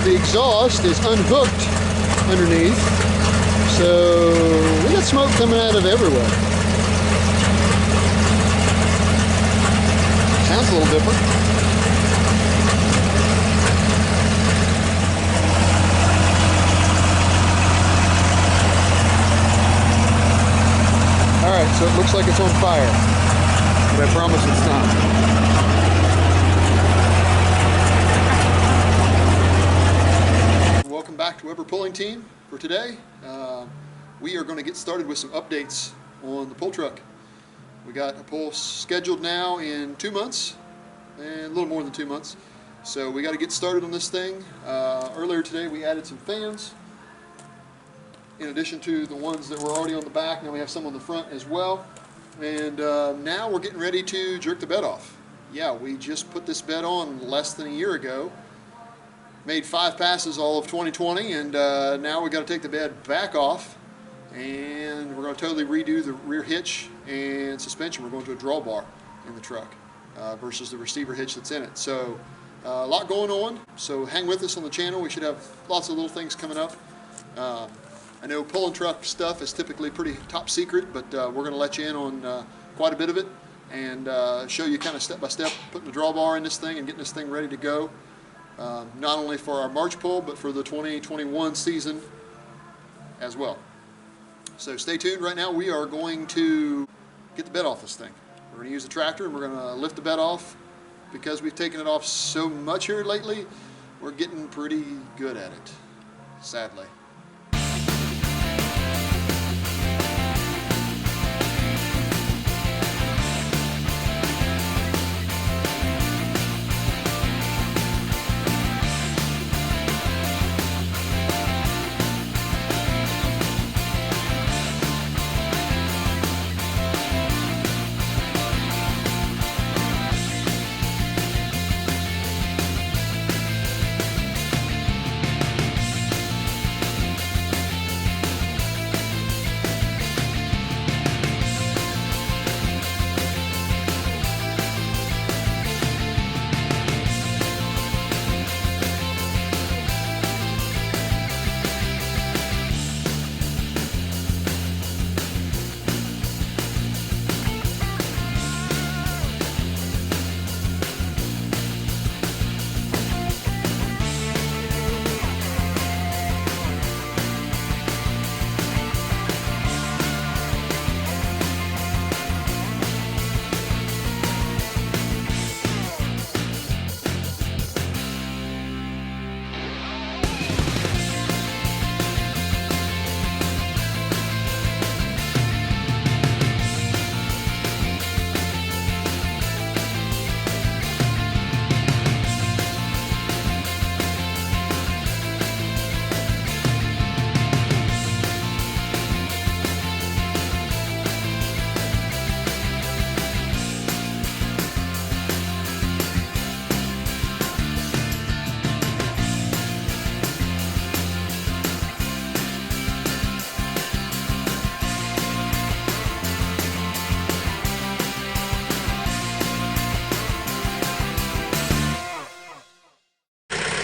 the exhaust is unhooked underneath, so we got smoke coming out of everywhere. Sounds a little different. Alright, so it looks like it's on fire, but I promise it's not. Welcome back to Weber Pulling Team for today. We are going to get started with some updates on the pull truck. We got a pull scheduled now in 2 months, and a little more than 2 months. So we got to get started on this thing. Earlier today we added some fans, in addition to the ones that were already on the back. Now we have some on the front as well. And now we're getting ready to jerk the bed off. Yeah, we just put this bed on less than a year ago. Made 5 passes all of 2020, and now we got to take the bed back off, and we're going to totally redo the rear hitch and suspension. We're going to a drawbar in the truck versus the receiver hitch that's in it. So a lot going on, so hang with us on the channel. We should have lots of little things coming up. I know pulling truck stuff is typically pretty top secret, but we're going to let you in on quite a bit of it and show you kind of step by step putting the drawbar in this thing and getting this thing ready to go. Not only for our March pull, but for the 2021 season as well. So stay tuned. Right now we are going to get the bed off this thing. We're going to use the tractor and we're going to lift the bed off. Because we've taken it off so much here lately, we're getting pretty good at it, sadly.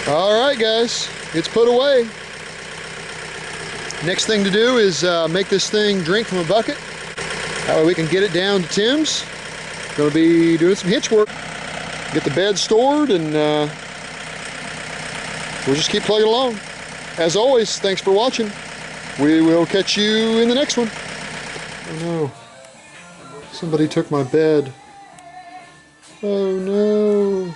Alright guys, it's put away. Next thing to do is make this thing drink from a bucket. That way we can get it down to Tim's. Gonna be doing some hitch work. Get the bed stored, and we'll just keep plugging along. As always, thanks for watching. We will catch you in the next one. Oh no. Somebody took my bed. Oh no.